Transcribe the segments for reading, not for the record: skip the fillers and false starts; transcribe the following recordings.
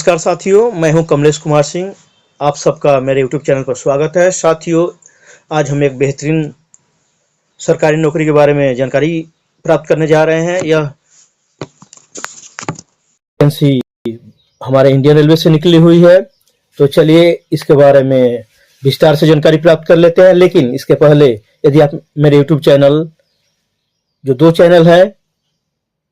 नमस्कार साथियों, मैं हूं कमलेश कुमार सिंह। आप सबका मेरे यूट्यूब चैनल पर स्वागत है। साथियों, आज हम एक बेहतरीन सरकारी नौकरी के बारे में जानकारी प्राप्त करने जा रहे हैं। यह वैकेंसी हमारे इंडियन रेलवे से निकली हुई है, तो चलिए इसके बारे में विस्तार से जानकारी प्राप्त कर लेते हैं। लेकिन इसके पहले यदि आप मेरे यूट्यूब चैनल, जो दो चैनल है,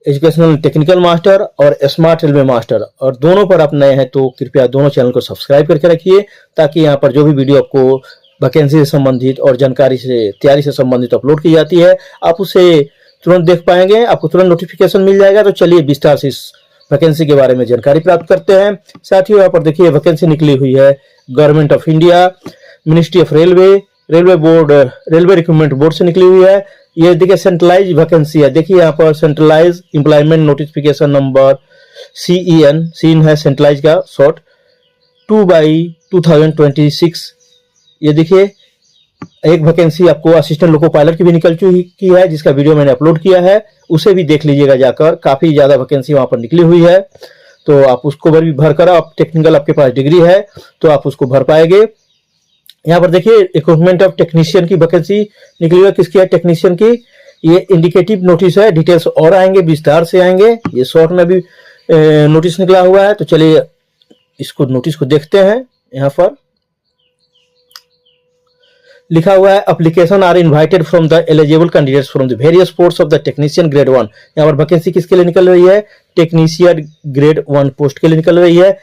एजुकेशनल टेक्निकल मास्टर और स्मार्ट रेलवे मास्टर, और दोनों पर आप नए हैं तो कृपया दोनों चैनल को सब्सक्राइब करके रखिए, ताकि यहाँ पर जो भी वीडियो आपको वैकेंसी से संबंधित और जानकारी से, तैयारी से संबंधित अपलोड की जाती है, आप उसे तुरंत देख पाएंगे, आपको तुरंत नोटिफिकेशन मिल जाएगा। तो चलिए विस्तार से इस वैकेंसी के बारे में जानकारी प्राप्त करते हैं। साथियों, यहाँ पर देखिए वैकेंसी निकली हुई है government of India, ministry of railway, railway board, railway recruitment board से निकली हुई है। ये देखिए सेंट्रलाइज वैकेंसी है। देखिए यहाँ पर centralise employment notification number CEN है, सेंट्रलाइज का शॉर्ट, 2/2026। ये देखिए एक वैकेंसी आपको असिस्टेंट लोको पायलट की भी निकल चुकी है, जिसका वीडियो मैंने अपलोड किया है, उसे भी देख लीजिएगा जाकर। काफी ज्यादा वैकेंसी वहां पर निकली हुई है, तो आप उसको भी भर कर, आप टेक्निकल आपके पास डिग्री है तो आप उसको भर पाएंगे। यहाँ पर देखिए रिक्रूटमेंट ऑफ टेक्नीशियन की वैकेंसी निकली हुई है। किसकी है? टेक्नीशियन की। ये इंडिकेटिव नोटिस है, डिटेल्स और आएंगे, विस्तार से आएंगे। ये शॉर्ट में भी नोटिस निकला हुआ है, तो चलिए इसको नोटिस को देखते हैं। यहाँ पर लिखा हुआ है application are invited from the eligible candidates from the various post of the technician grade 1। यहाँ पर वैकेंसी किसके लिए निकल रही है? टेक्नीशियन ग्रेड 1 पोस्ट के लिए निकल रही है।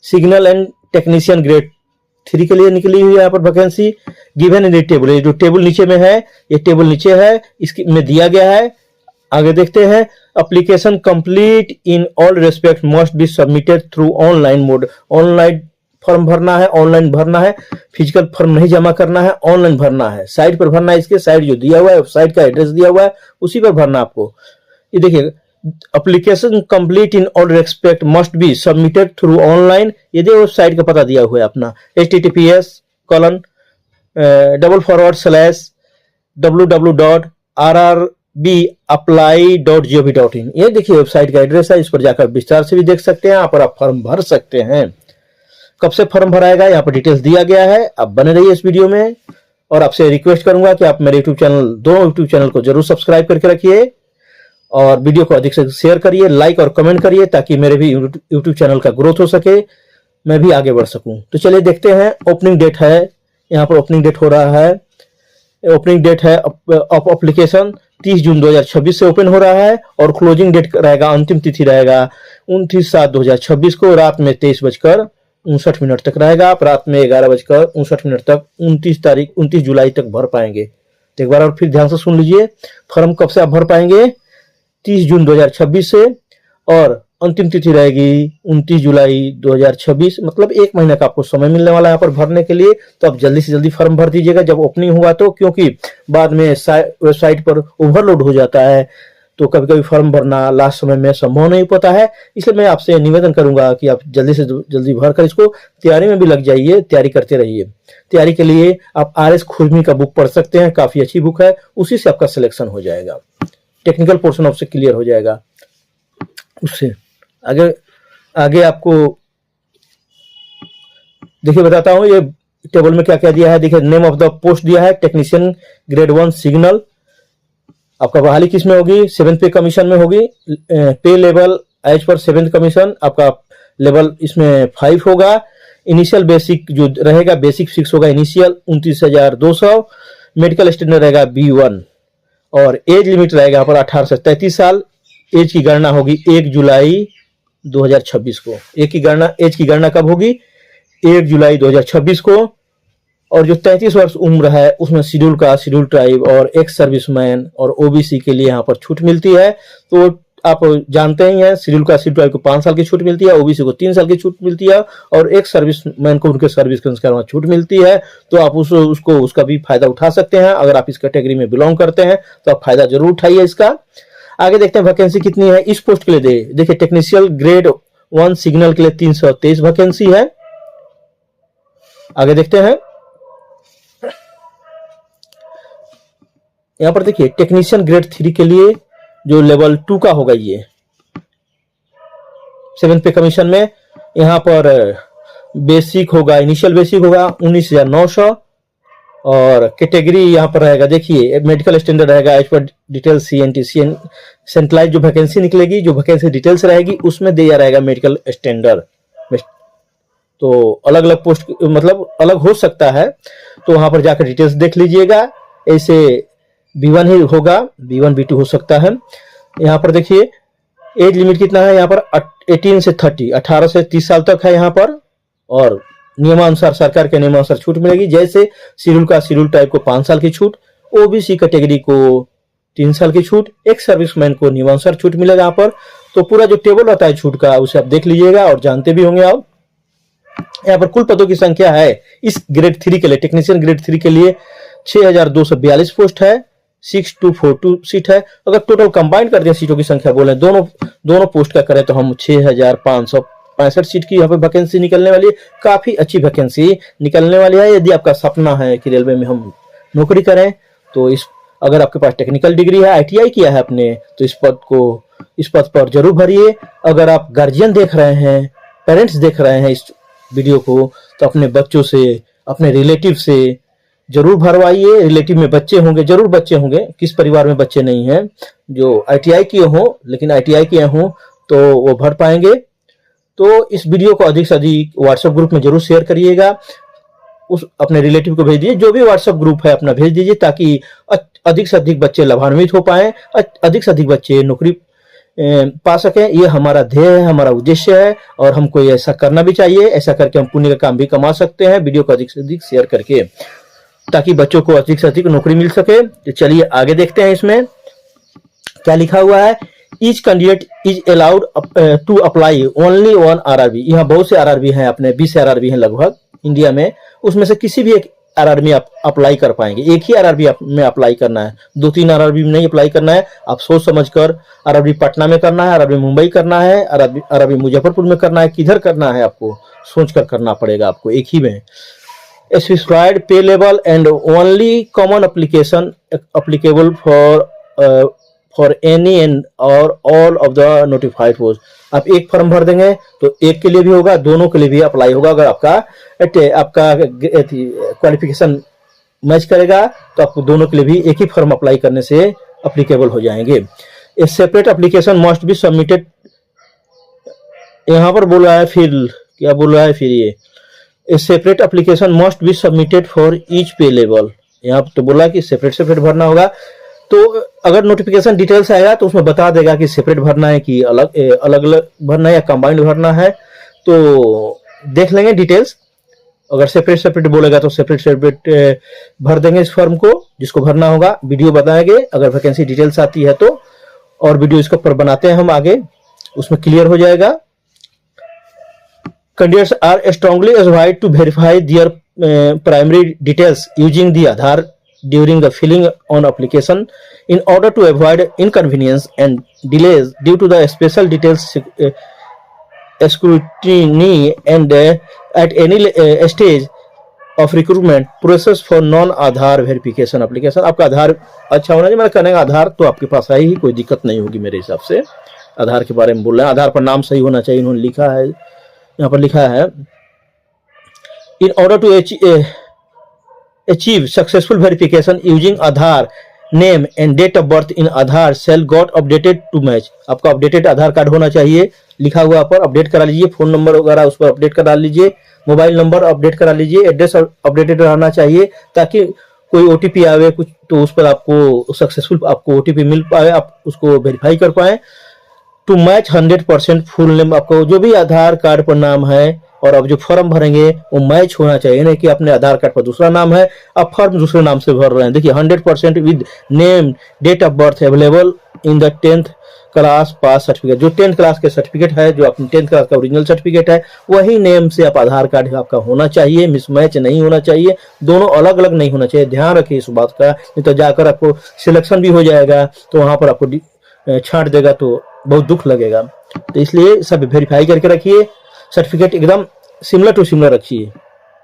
सिग्नल एंड टेक्नीशियन ग्रेड 3 के लिए निकली हुई है यहाँ पर वैकेंसी। गिवन इन टेबल, ये जो टेबल नीचे में है, ये टेबल नीचे है, इसकी में दिया गया है। आगे देखते हैं। Application complete in all respect must be submitted through online mode. Online form भरना है, ऑनलाइन भरना है, फिजिकल फॉर्म नहीं जमा करना है, ऑनलाइन भरना है। साइट पर भरना है, इसके साइट जो दिया हुआ है, साइट का एड्रेस दिया हुआ है, उसी पर भरना आपको। ये देखिए application complete in all respect must be submitted through online. ये देखिए वेबसाइट का पता दिया हुआ है अपना, https://www.rrbapply.gov.in। ये देखिए वेबसाइट का एड्रेस है, इस पर जाकर विस्तार से भी देख सकते हैं। यहाँ पर आप फॉर्म भर सकते हैं। कब से फॉर्म भराएगा यहाँ पर डिटेल्स दिया गया है। आप बने रहिए इस वीडियो में, और आपसे रिक्वेस्ट करूंगा कि आप मेरे यूट्यूब चैनल, दोनों यूट्यूब चैनल को जरूर सब्सक्राइब करके रखिए, और वीडियो को अधिक से शेयर करिए, लाइक और कमेंट करिए, ताकि मेरे भी यूट्यूब चैनल का ग्रोथ हो सके, मैं भी आगे बढ़ सकूं। तो चलिए देखते हैं। ओपनिंग डेट है, यहाँ पर ओपनिंग डेट हो रहा है। ओपनिंग डेट है ऑफ एप्लीकेशन 30 जून 2026 से ओपन हो रहा है, और क्लोजिंग डेट रहेगा, अंतिम तिथि रहेगा 29/7/2026 को रात में 23:59 तक रहेगा। आप रात में 11:59 तक 29 जुलाई तक भर पाएंगे। तो एक बार और फिर ध्यान से सुन लीजिए। फॉर्म कब से आप भर पाएंगे? 30 जून 2026 से, और अंतिम तिथि रहेगी 29 जुलाई 2026। मतलब एक महीने का आपको समय मिलने वाला है यहाँ पर भरने के लिए। तो आप जल्दी से जल्दी फॉर्म भर दीजिएगा जब ओपनिंग हुआ तो, क्योंकि बाद में वेबसाइट पर ओवरलोड हो जाता है, तो कभी कभी फॉर्म भरना लास्ट समय में संभव नहीं पता है। इसलिए मैं आपसे निवेदन करूंगा कि आप जल्दी से जल्दी भरकर इसको तैयारी में भी लग जाइए, तैयारी करते रहिए। तैयारी के लिए आप RS खुरमी का बुक पढ़ सकते हैं, काफी अच्छी बुक है, उसी से आपका सिलेक्शन हो जाएगा, टेक्निकल पोर्शन आपसे क्लियर हो जाएगा। उससे आगे आपको देखिए बताता हूं, ये टेबल में क्या क्या दिया है। देखिए नेम ऑफ द पोस्ट दिया है, टेक्नीशियन ग्रेड 1 सिग्नल। आपका बहाली किस में होगी? 7th पे कमीशन में होगी। पे level as per 7th commission, आपका लेवल इसमें 5 होगा। इनिशियल बेसिक जो रहेगा, बेसिक 6 होगा इनिशियल, 29,200। मेडिकल स्टैंडर्ड रहेगा B1, और एज लिमिट रहेगा यहाँ पर 18 से 33 साल। एज की गणना होगी 1 जुलाई 2026 को। एज की गणना कब होगी? 1 जुलाई 2026 को। और जो 33 वर्ष उम्र है, उसमें शेड्यूल कास्ट, शेड्यूल ट्राइब और एक्स सर्विसमैन और OBC के लिए यहाँ पर छूट मिलती है। तो आप जानते ही हैं, शेड्यूल कास्ट, शेड्यूल ट्राइब को 5 साल की छूट मिलती है, OBC को 3 साल की छूट मिलती है, और एक्स सर्विसमैन को उनके सर्विस के अनुसार छूट मिलती है। तो आप उसका भी फायदा उठा सकते हैं। अगर आप इस कैटेगरी में बिलोंग करते हैं तो आप फायदा जरूर उठाइए इसका। आगे देखते हैं वैकेंसी कितनी है इस पोस्ट के लिए। देखिए टेक्नीशियन ग्रेड 1 सिग्नल के लिए 323 वैकेंसी है। आगे देखते हैं। यहाँ पर देखिए टेक्नीशियन ग्रेड 3 के लिए जो लेवल 2 का होगा, ये 7th पे कमीशन में। यहाँ पर बेसिक होगा, इनिशियल बेसिक होगा 19,900 और कैटेगरी यहाँ पर रहेगा, देखिए मेडिकल स्टैंडर्ड रहेगा as per detail CNT centralise जो वैकेंसी निकलेगी, जो वैकेंसी डिटेल्स रहेगी उसमें दिया रहेगा मेडिकल स्टैंडर्ड। तो अलग अलग पोस्ट मतलब अलग हो सकता है, तो वहां पर जाकर डिटेल्स देख लीजिएगा। ऐसे B1 ही होगा, B1 B2 हो सकता है। यहाँ पर देखिए एज लिमिट कितना है, यहाँ पर 18 से 30, 18 से 30 साल तक है यहाँ पर। और नियमानुसार सरकार के नियमानुसार छूट मिलेगी, जैसे शेड्यूल का शेड्यूल टाइप को 5 साल की छूट, OBC कैटेगरी को 3 साल की छूट, एक सर्विसमैन को नियमानुसार छूट मिलेगा यहाँ पर। तो पूरा जो टेबल रहता है छूट का उसे आप देख लीजिएगा और जानते भी होंगे आप। यहाँ पर कुल पदों की संख्या है इस ग्रेड 3 के लिए, टेक्नीशियन ग्रेड 3 के लिए 6,242 पोस्ट है, 6242 सीट है। अगर टोटल कंबाइन कर दें सीटों की संख्या बोले दोनों पोस्ट का करें तो हम 6,565 सीट की यहाँ पे वैकेंसी निकलने वाली है। काफी अच्छी वैकेंसी निकलने वाली है। यदि आपका सपना है कि रेलवे में हम नौकरी करें तो अगर आपके पास टेक्निकल डिग्री है, ITI किया है आपने, तो इस पद पर जरूर भरिए। अगर आप गार्जियन देख रहे हैं, पेरेंट्स देख रहे हैं इस वीडियो को, तो अपने बच्चों से, अपने रिलेटिव से जरूर भरवाइए। रिलेटिव में बच्चे होंगे, जरूर बच्चे होंगे, किस परिवार में बच्चे नहीं हैं जो ITI किए हों, लेकिन ITI किए हों तो वो भर पाएंगे। तो इस वीडियो को अधिक से अधिक व्हाट्सएप ग्रुप में जरूर शेयर करिएगा, उस अपने रिलेटिव को भेज दीजिए, जो भी व्हाट्सएप ग्रुप है अपना भेज दीजिए, ताकि अधिक से अधिक बच्चे लाभान्वित हो पाए, अधिक से अधिक बच्चे नौकरी पा सकें। ये हमारा ध्येय है, हमारा उद्देश्य है और हमको ऐसा करना भी चाहिए। ऐसा करके हम पुण्य का काम भी कमा सकते हैं, वीडियो को अधिक से अधिक शेयर करके, ताकि बच्चों को अधिक से अधिक नौकरी मिल सके। तो चलिए आगे देखते हैं इसमें क्या लिखा हुआ है। Each candidate is allowed to apply only 1 RRB। यहाँ बहुत से RRB हैं, अपने 20 RRB हैं लगभग इंडिया में, उसमें से किसी भी एक RRB में आप अप्लाई कर पाएंगे। एक ही RRB में अप्लाई करना है, 2-3 RRB में नहीं अप्लाई करना है। आप सोच समझकर RRB पटना में करना है, RRB मुंबई करना है, RRB मुजफ्फरपुर में करना है, किधर करना है आपको सोचकर करना पड़ेगा आपको, एक ही में। Specified pay level and only common application applicable for any and or all of the notified post। आप एक फॉर्म भर देंगे तो एक के लिए भी होगा, दोनों के लिए भी अप्लाई होगा। अगर आपका क्वालिफिकेशन मैच करेगा तो आपको दोनों के लिए भी एक ही फॉर्म अप्लाई करने से अप्लीकेबल हो जाएंगे। ए separate application must be submitted, यहाँ पर बोल रहा है, फिर क्या बोल रहा है फिर ये, ए separate application must be submitted for each पे लेवल। यहाँ तो बोला कि सेपरेट भरना होगा। तो अगर नोटिफिकेशन डिटेल्स आएगा तो उसमें बता देगा कि सेपरेट भरना है कि अलग अलग भरना है या कंबाइंड भरना है, तो देख लेंगे डिटेल्स। अगर सेपरेट बोलेगा तो सेपरेट भर देंगे इस फॉर्म को, जिसको भरना होगा। वीडियो बताएंगे अगर वैकेंसी डिटेल्स आती है तो, और वीडियो इसके ऊपर बनाते हैं हम आगे, उसमें क्लियर हो जाएगा। Candidates are strongly advised to verify their primary details using the Aadhaar during the filling on application in order to avoid inconvenience and delays due to the special details scrutiny and at any stage of recruitment process for non-Aadhaar verification application। आपका आधार अच्छा होना चाहिए, मैंने कहने का आधार तो आपके पास है ही, कोई दिक्कत नहीं होगी मेरे हिसाब से। आधार के बारे में बोल रहे हैं, आधार पर नाम सही होना चाहिए, इन्होंने लिखा है, यहाँ पर लिखा है in order to achieve successful verification using Aadhaar name and date of birth in Aadhaar shall got updated to match. आपका अपडेटेड आधार कार्ड होना चाहिए, लिखा हुआ पर अपडेट करा लीजिए, फोन नंबर वगैरह उस पर अपडेट करा लीजिए, मोबाइल नंबर अपडेट करा लीजिए, एड्रेस अपडेटेड रहना चाहिए, ताकि कोई OTP आवे कुछ तो उस पर आपको सक्सेसफुल आपको OTP मिल पाए, आप उसको वेरीफाई कर पाए। टू मैच 100% फुल नेम, आपको जो भी आधार कार्ड पर नाम है और आप जो फॉर्म भरेंगे वो मैच होना चाहिए, नहीं कि अपने आधार कार्ड पर दूसरा नाम है आप फॉर्म दूसरे नाम से भर रहे हैं। देखिए 100% with name date of birth available in the 10th class pass certificate. जो 10th क्लास के सर्टिफिकेट है, जो अपनी 10th क्लास का ओरिजिनल सर्टिफिकेट है, वही नेम से आप आधार कार्ड आपका होना चाहिए, मिसमैच नहीं होना चाहिए, दोनों अलग अलग नहीं होना चाहिए। ध्यान रखिए इस बात का, नहीं तो जाकर आपको सिलेक्शन भी हो जाएगा तो वहां पर आपको छांट देगा तो बहुत दुख लगेगा। तो इसलिए सब वेरीफाई करके रखिए, सर्टिफिकेट एकदम सिमिलर टू सिमिलर रखिए,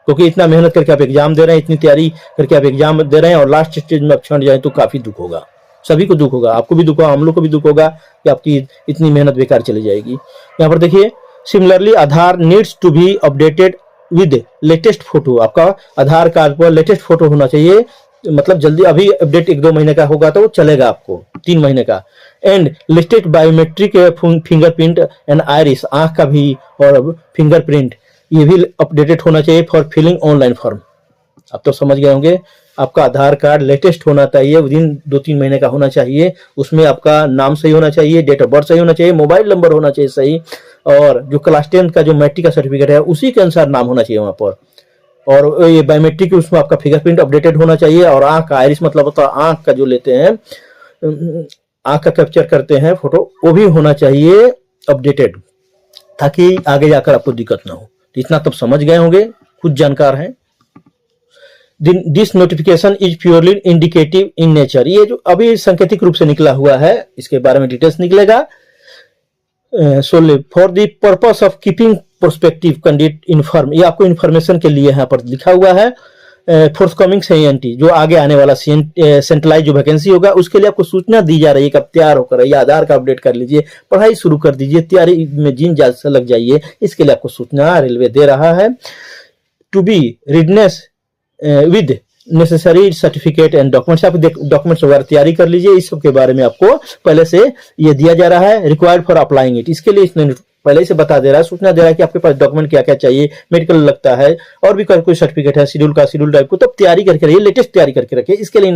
क्योंकि इतना मेहनत करके आप एग्जाम दे रहे हैं, इतनी तैयारी करके आप एग्जाम दे रहे हैं और लास्ट स्टेज में आप छंट जाए तो काफी दुख होगा। सभी को दुख होगा, आपको भी दुख होगा, हम लोग को भी दुख होगा कि आपकी इतनी मेहनत बेकार चली जाएगी। यहाँ पर देखिए, similarly Aadhaar needs to be updated with latest photo. आपका आधार कार्ड पर लेटेस्ट फोटो होना चाहिए, मतलब जल्दी, अभी अपडेट 1-2 महीने का होगा तो चलेगा आपको, 3 महीने का। And listed biometric fingerprint and iris, आंख का भी और फिंगरप्रिंट, ये भी अपडेटेड होना चाहिए फॉर फिलिंग ऑनलाइन फॉर्म। आप तो समझ गए होंगे, आपका आधार कार्ड लेटेस्ट होना चाहिए, विदिन 2-3 महीने का होना चाहिए। उसमें आपका नाम सही होना चाहिए, डेट ऑफ बर्थ सही होना चाहिए, मोबाइल नंबर होना चाहिए सही, और जो क्लास 10 का जो मैट्रिक का सर्टिफिकेट है उसी के अनुसार नाम होना चाहिए वहां पर। और ये बायोमेट्रिक, उसमें आपका फिंगरप्रिंट अपडेटेड होना चाहिए, और आंख का आइरिस मतलब होता है आंख का जो लेते हैं, आंख का कैप्चर करते हैं फोटो, वो भी होना चाहिए अपडेटेड, ताकि आगे जाकर आपको दिक्कत ना हो। तो इतना तब समझ गए होंगे, खुद जानकार हैं। This notification is purely indicative in nature, ये जो अभी सांकेतिक रूप से निकला हुआ है, इसके बारे में डिटेल्स निकलेगा। Solely for the purpose of keeping prospective candidate inform, ये आपको इन्फॉर्मेशन के लिए यहाँ पर लिखा हुआ है। फोर्थकमिंग CNT, जो आगे आने वाला सेंट्रलाइज जो वैकेंसी होगा, उसके लिए आपको सूचना दी जा रही है कि आप तैयार होकर आइए, आधार का अपडेट कर लीजिए, पढ़ाई शुरू कर दीजिए, तैयारी में जीन जान से लग जाइए। इसके लिए आपको सूचना रेलवे दे रहा है। To be readiness with necessary certificate and documents, आप डॉक्यूमेंट्स वगैरह तैयारी कर लीजिए। इस सब के बारे में आपको पहले से ये दिया जा रहा है। रिक्वायर्ड फॉर अप्लाइंग इट, इसके लिए इसने पहले से बता दे रहा है, सूचना दे रहा है कि आपके पास डॉक्यूमेंट क्या क्या चाहिए, मेडिकल लगता है और भी कोई सर्टिफिकेट है, शेड्यूल टाइप को, तब तैयारी करके रहिए, लेटेस्ट तैयारी करके रखिए। इसके लिए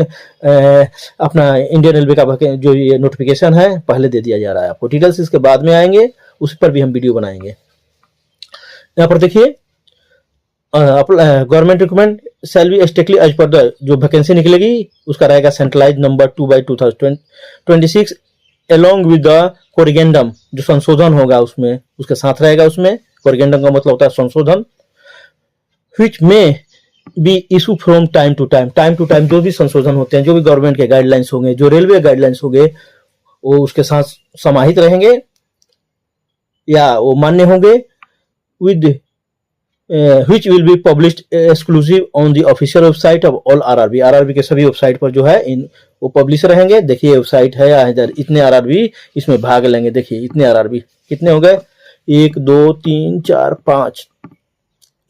अपना इंडियन रेलवे का जो ये नोटिफिकेशन है पहले दे दिया जा रहा है आपको। डिटेल्स इसके बाद में आएंगे, उस पर भी हम वीडियो बनाएंगे। यहाँ पर देखिए, government requirement shall be strictly as per the, जो वैकेंसी निकलेगी उसका रहेगा centralise number 2/2026 along with the corrigendum, जो संशोधन होगा उसमें, उसके साथ रहेगा। उसमें कोरिगेंडम का मतलब होता है संशोधन। which may be issue from time to time, जो भी संशोधन होते हैं, जो भी गवर्नमेंट के गाइडलाइंस होंगे, जो रेलवे गाइडलाइंस होंगे, वो उसके साथ समाहित रहेंगे या वो मान्य होंगे। with which will be published exclusive on the official website of all RRB के सभी वेबसाइट पर जो है वो पब्लिश रहेंगे। देखिए वेबसाइट है इधर, इतने RRB इसमें भाग लेंगे। देखिए इतने RRB कितने हो गए, 1 2 3 4 5,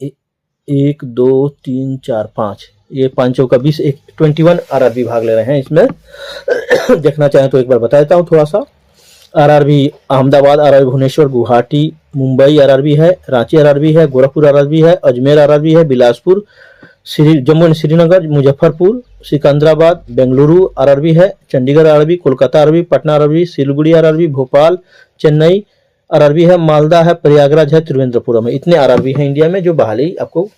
1 2 3 4 5, ये 5 का 20, 21 RRB भाग ले रहे हैं इसमें। देखना चाहें तो एक बार बता देता हूँ थोड़ा सा। RRB Ahmedabad, RRB Bhubaneswar, Guwahati, Mumbai RRB है, रांची RRB है, गोरखपुर RRB है, अजमेर RRB है, बिलासपुर, जम्मू एंड श्रीनगर, मुजफ्फरपुर, सिकंदराबाद, बेंगलुरु RRB है, Chandigarh RRB, Kolkata RRB, Patna RRB, Siliguri RRB, Bhopal, Chennai RRB है, मालदा है, प्रयागराज है, त्रिवेंद्रपुरम है। इतने RRB है इंडिया में जो बहाली आपको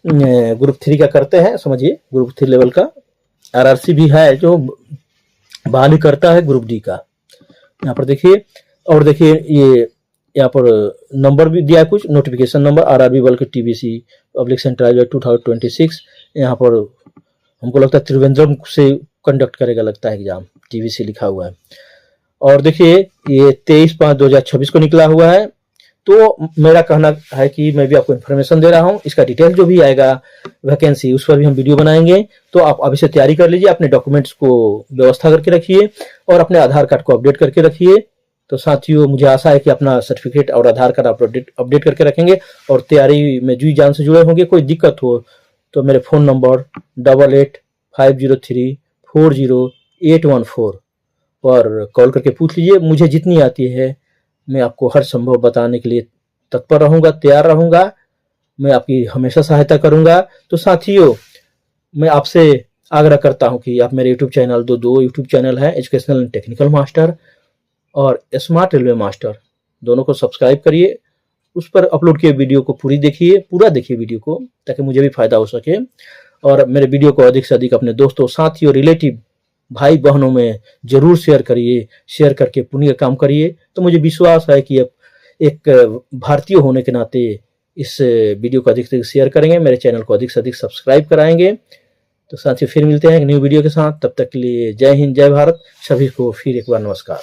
ग्रुप 3 का करते हैं। समझिए ग्रुप 3 लेवल का। RRC भी है जो बहाली करता है ग्रुप D का। यहाँ पर देखिए, और देखिए ये यहाँ पर नंबर भी दिया है, कुछ नोटिफिकेशन नंबर RRB बल्कि TBC पब्लिक सेंट्रलाइज 2026। यहाँ पर हमको लगता है त्रिवेंद्रम से कंडक्ट करेगा, लगता है एग्जाम, TBC लिखा हुआ है। और देखिए ये 23/5/2026 को निकला हुआ है। तो मेरा कहना है कि मैं भी आपको इन्फॉर्मेशन दे रहा हूँ, इसका डिटेल जो भी आएगा वैकेंसी, उस पर भी हम वीडियो बनाएंगे। तो आप अभी से तैयारी कर लीजिए, अपने डॉक्यूमेंट्स को व्यवस्था करके रखिए और अपने आधार कार्ड को अपडेट करके रखिए। तो साथियों मुझे आशा है कि अपना सर्टिफिकेट और आधार कार्ड आप अपडेट करके रखेंगे और तैयारी में जी जान से जुड़े होंगे। कोई दिक्कत हो तो मेरे फ़ोन नंबर 8850340814 पर कॉल करके पूछ लीजिए। मुझे जितनी आती है मैं आपको हर संभव बताने के लिए तत्पर रहूँगा, तैयार रहूँगा। मैं आपकी हमेशा सहायता करूँगा। तो साथियों मैं आपसे आग्रह करता हूँ कि आप मेरे यूट्यूब चैनल, दो यूट्यूब चैनल है, एजुकेशनल एंड टेक्निकल मास्टर और स्मार्ट रेलवे मास्टर, दोनों को सब्सक्राइब करिए। उस पर अपलोड किए वीडियो को पूरा देखिए वीडियो को, ताकि मुझे भी फायदा हो सके। और मेरे वीडियो को अधिक से अधिक अपने दोस्तों, साथियों, रिलेटिव, भाई बहनों में जरूर शेयर करिए। शेयर करके पुण्य का काम करिए। तो मुझे विश्वास है कि अब एक भारतीय होने के नाते इस वीडियो को अधिक से अधिक शेयर करेंगे, मेरे चैनल को अधिक से अधिक सब्सक्राइब कराएंगे। तो साथियों फिर मिलते हैं एक न्यू वीडियो के साथ। तब तक के लिए जय हिंद, जय भारत। सभी को फिर एक बार नमस्कार।